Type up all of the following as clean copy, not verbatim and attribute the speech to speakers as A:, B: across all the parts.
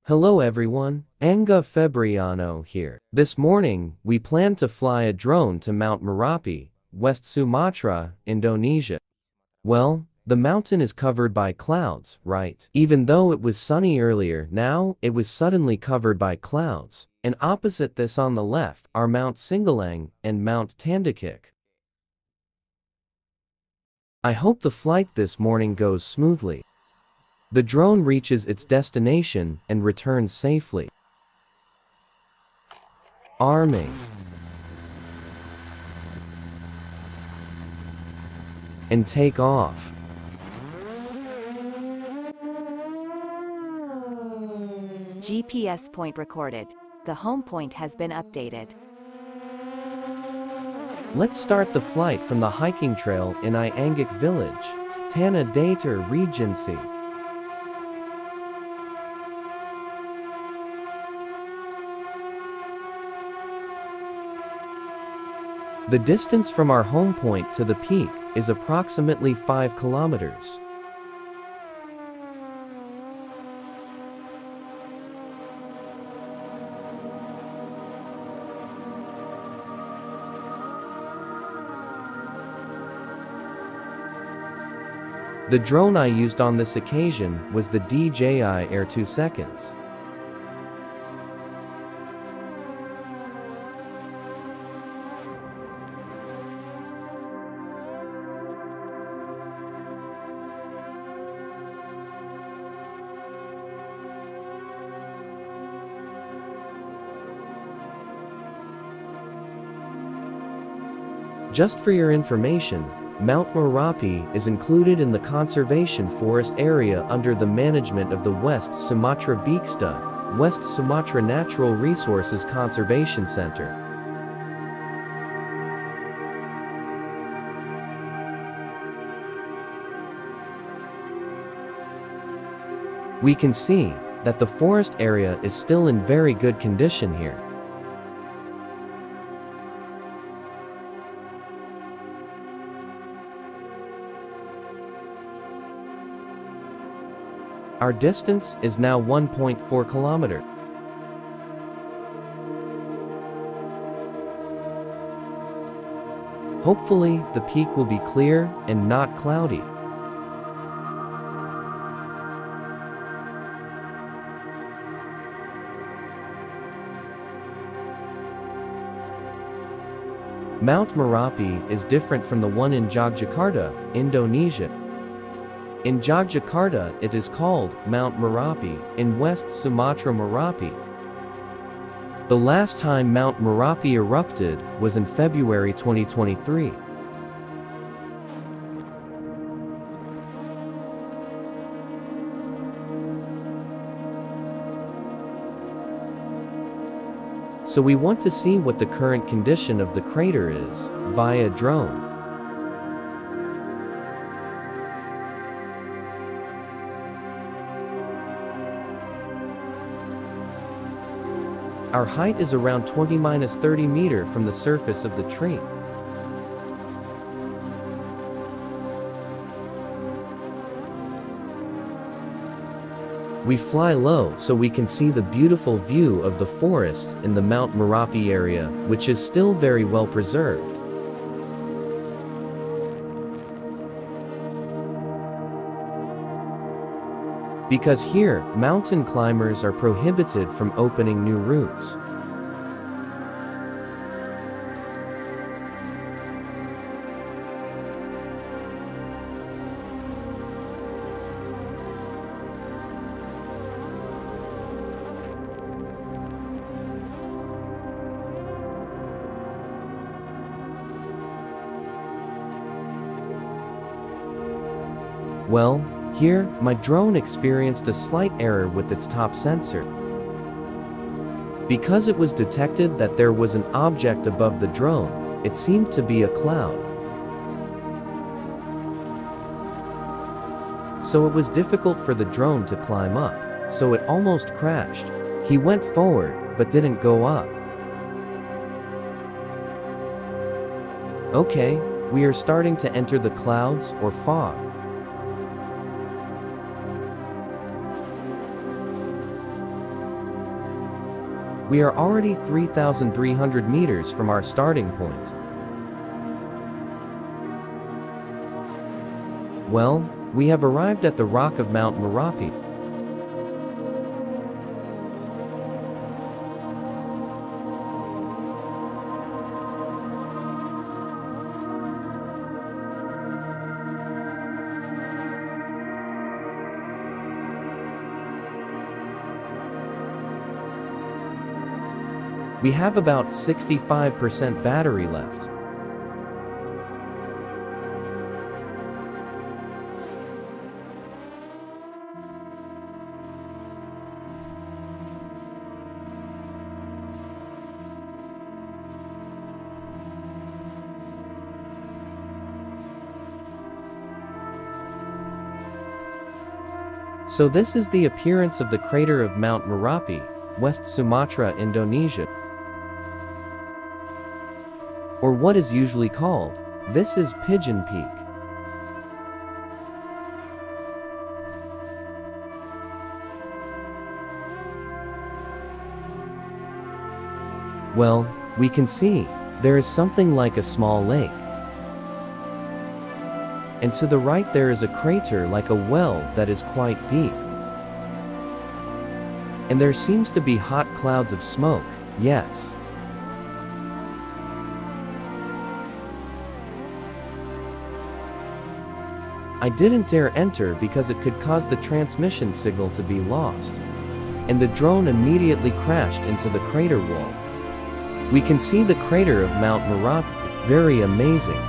A: Hello everyone, Angga Febriano here. This morning, we plan to fly a drone to Mount Merapi, West Sumatra, Indonesia. Well, the mountain is covered by clouds, right? Even though it was sunny earlier, now it was suddenly covered by clouds. And opposite this on the left are Mount Singgalang and Mount Tandakik. I hope the flight this morning goes smoothly. The drone reaches its destination and returns safely. Arming. And take off.
B: GPS point recorded. The home point has been updated.
A: Let's start the flight from the hiking trail in Ianggik village, Tanah Datar Regency. The distance from our home point to the peak is approximately 5 kilometers. The drone I used on this occasion was the DJI Air 2 seconds. Just for your information, Mount Merapi is included in the conservation forest area under the management of the West Sumatra Biksta, West Sumatra Natural Resources Conservation Center. We can see that the forest area is still in very good condition here. Our distance is now 1.4 kilometers. Hopefully, the peak will be clear and not cloudy. Mount Merapi is different from the one in Yogyakarta, Indonesia. In Yogyakarta, it is called Mount Merapi, in West Sumatra Merapi. The last time Mount Merapi erupted was in February 2023. So we want to see what the current condition of the crater is, via drone. Our height is around 20–30 meters from the surface of the tree. We fly low so we can see the beautiful view of the forest in the Mount Merapi area, which is still very well preserved. Because here, mountain climbers are prohibited from opening new routes. Well, here, my drone experienced a slight error with its top sensor. Because it was detected that there was an object above the drone, it seemed to be a cloud. So it was difficult for the drone to climb up, so it almost crashed. He went forward, but didn't go up. Okay, we are starting to enter the clouds or fog. We are already 3,300 meters from our starting point. Well, we have arrived at the rock of Mount Merapi. We have about 65% battery left. So this is the appearance of the crater of Mount Merapi, West Sumatra, Indonesia. Or what is usually called, this is Pigeon Peak. Well, we can see, there is something like a small lake. And to the right there is a crater like a well that is quite deep. And there seems to be hot clouds of smoke, yes. I didn't dare enter because it could cause the transmission signal to be lost. And the drone immediately crashed into the crater wall. We can see the crater of Mount Merapi, very amazing.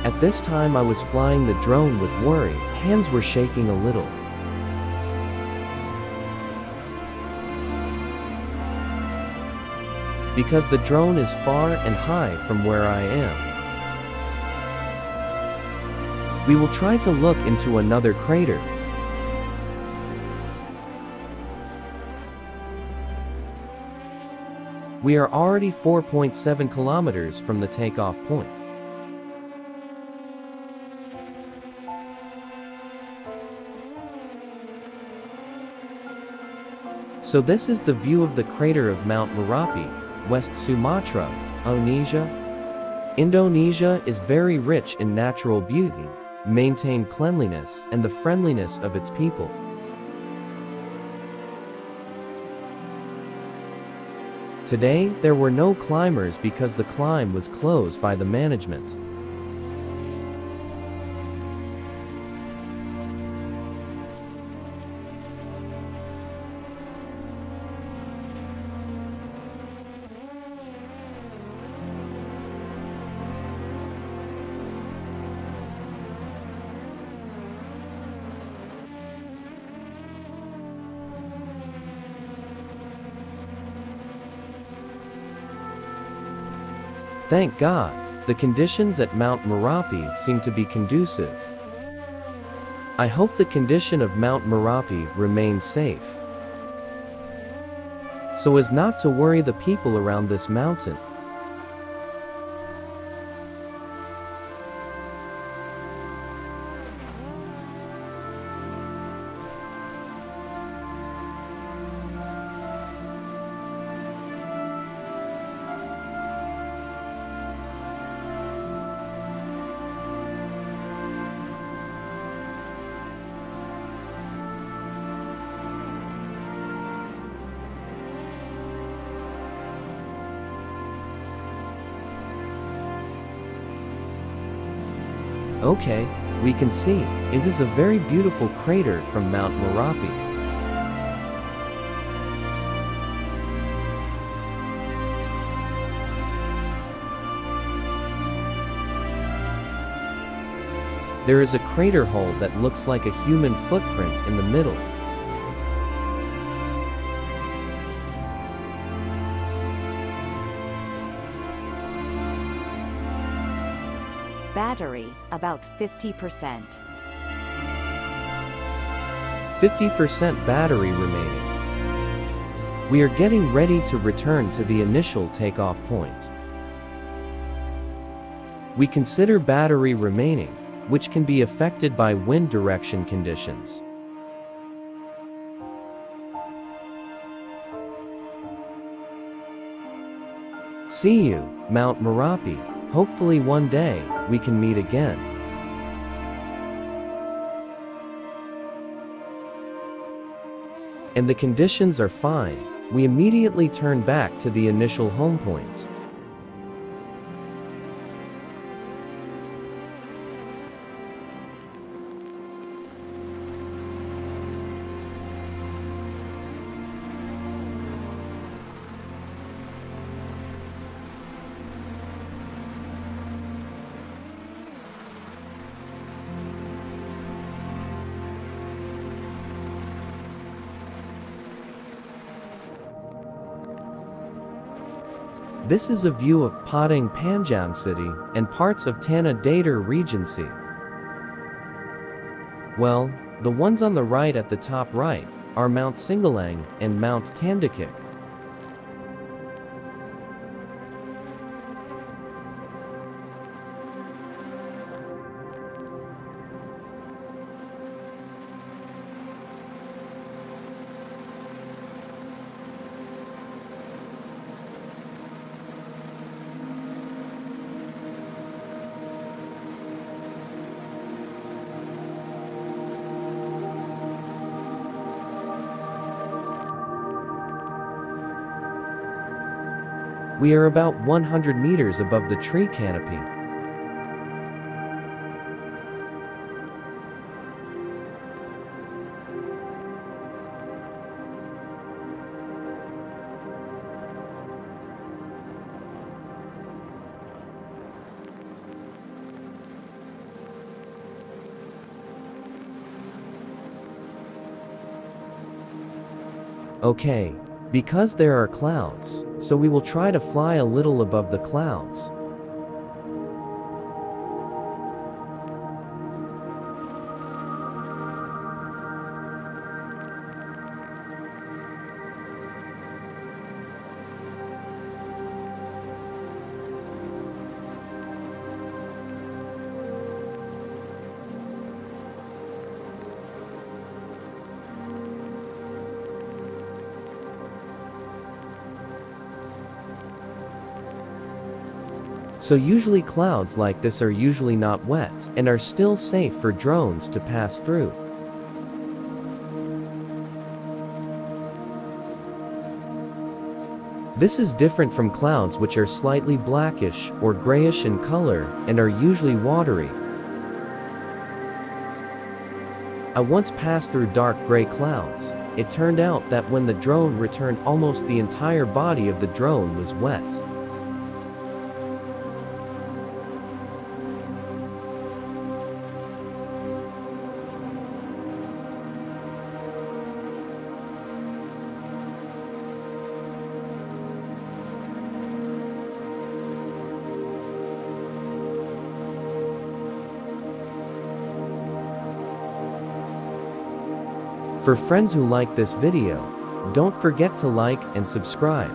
A: At this time I was flying the drone with worry, hands were shaking a little. Because the drone is far and high from where I am. We will try to look into another crater. We are already 4.7 kilometers from the takeoff point. So this is the view of the crater of Mount Merapi, West Sumatra, Indonesia. Indonesia is very rich in natural beauty, maintain cleanliness and the friendliness of its people. Today, there were no climbers because the climb was closed by the management. Thank God, the conditions at Mount Merapi seem to be conducive. I hope the condition of Mount Merapi remains safe, so as not to worry the people around this mountain. Okay, we can see, it is a very beautiful crater from Mount Merapi. There is a crater hole that looks like a human footprint in the middle.
B: Battery, about 50%.
A: 50% battery remaining. We are getting ready to return to the initial takeoff point. We consider battery remaining, which can be affected by wind direction conditions. See you, Mount Merapi. Hopefully one day, we can meet again. And the conditions are fine. We immediately turn back to the initial home point. This is a view of Padang Panjang City and parts of Tanah Datar Regency. Well, the ones on the right at the top right are Mount Singgalang and Mount Tandakik. We are about 100 meters above the tree canopy. Okay, because there are clouds, so we will try to fly a little above the clouds. So usually clouds like this are usually not wet and are still safe for drones to pass through. This is different from clouds which are slightly blackish or grayish in color and are usually watery. I once passed through dark gray clouds. It turned out that when the drone returned, almost the entire body of the drone was wet. For friends who like this video, don't forget to like and subscribe,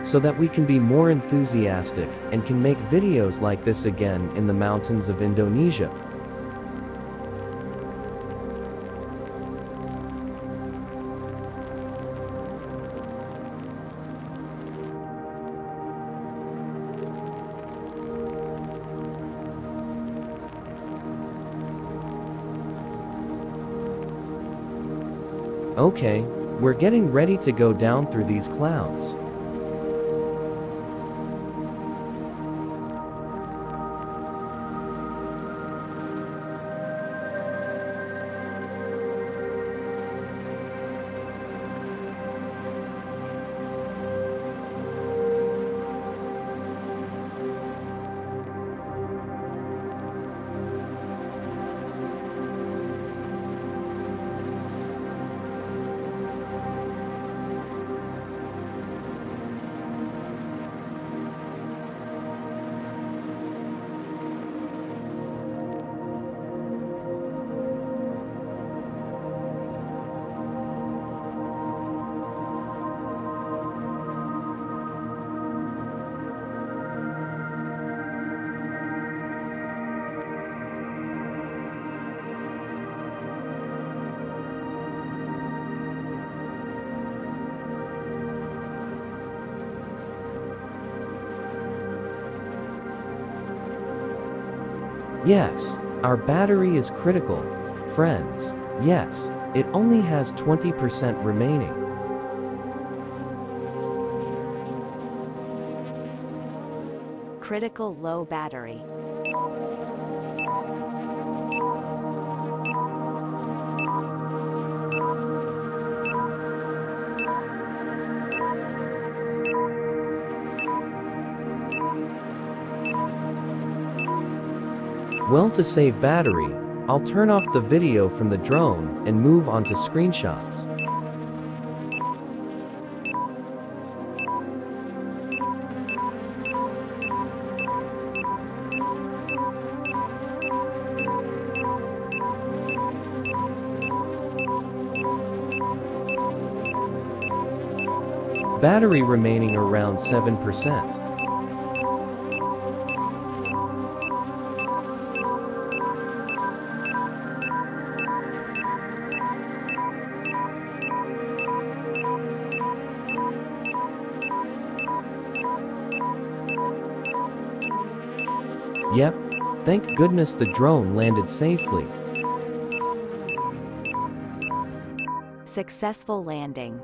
A: so that we can be more enthusiastic and can make videos like this again in the mountains of Indonesia. Okay, we're getting ready to go down through these clouds. Yes, our battery is critical, friends. Yes, it only has 20% remaining.
B: Critical low battery.
A: Well, to save battery, I'll turn off the video from the drone and move on to screenshots. Battery remaining around 7%. Yep, thank goodness the drone landed safely.
B: Successful landing.